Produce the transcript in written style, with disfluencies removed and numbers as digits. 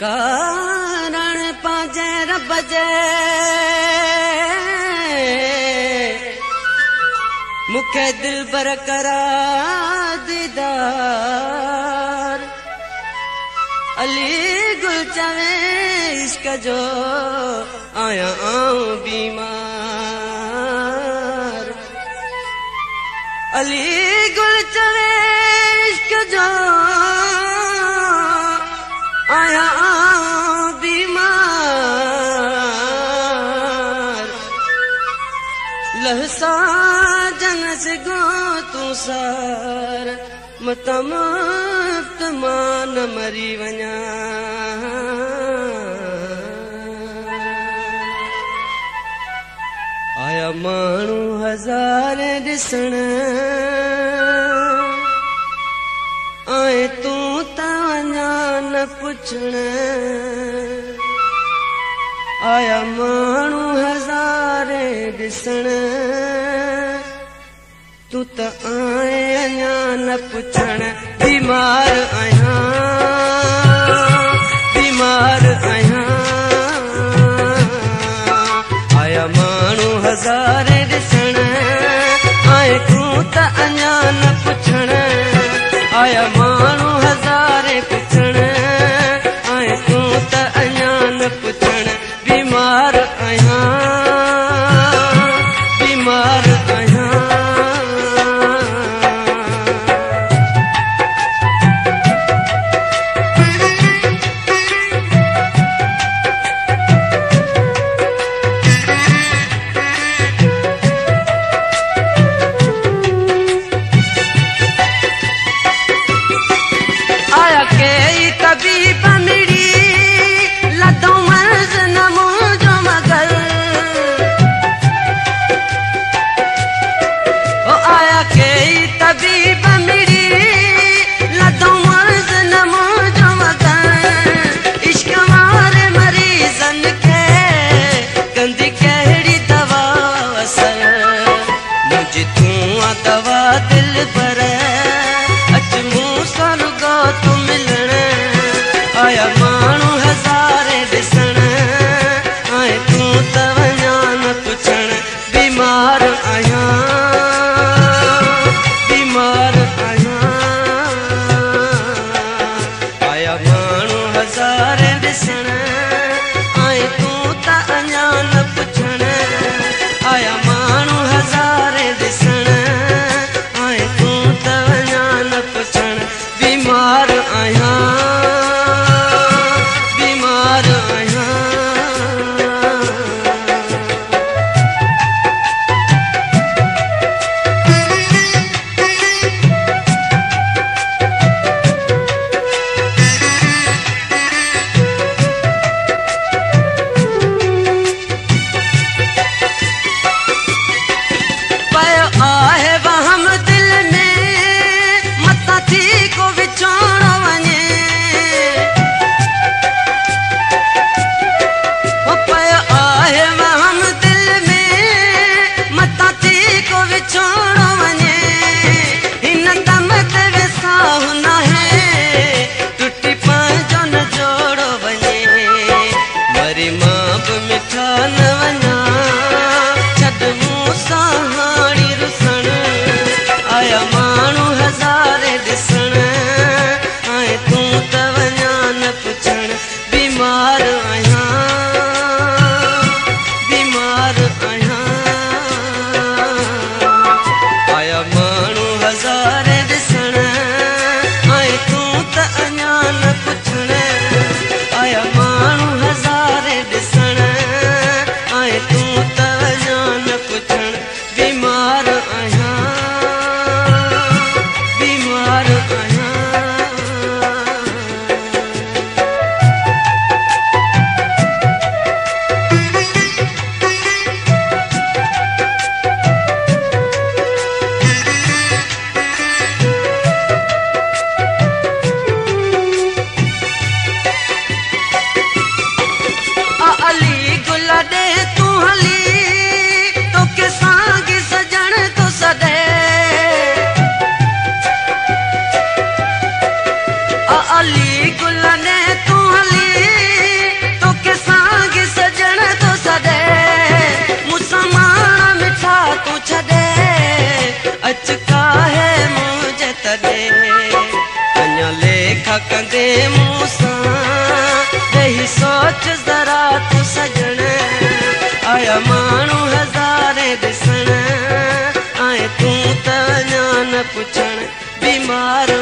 कारण पाजे रब जे मुखे दिल बरकरार दीदार अली गुल चवे इश्क जो आया आऊं बीमार अली गुल चवे इश्क जो आया आऊं बीमार लहसा जनस गो तू सार मतमत मान मरी वञा आया माण्हू हज़ार ॾिसण आए तू त वञा न पुछण आया माण्हू हज़ार ॾिसण तू त आए अञा न पुछण बीमार आहियां बीमार आहियां आया माण्हू हज़ार ॾिसण आए तू त अञा न पुछण आया माण्हू हज़ार पुछण आए तू त अञा न पुछण बीमार आहियां बीमार आहियां तबीब मिड़ी लदों मर्ज़ न मुझो मगर ओ आया के तबीब मिड़ी लदों मर्ज़ न मुझो मगर इश्क वारे मरीज़न के कंदी कहिड़ी दवा असर मुझे तू दवा दिल पर अच मूं सां रुगो तू मिलण आया माण्हू हज़ार ॾिसण आए तू त वञा न पुछण बीमार आहियां बीमार आहियां आया माण्हू हज़ार ॾिसण आए तू त अञा न पुछण आया माण्हू हज़ार ॾिसण आए तू त वञा न पुछण बीमार आहियां अली गुल ने तू हली पुछण बीमार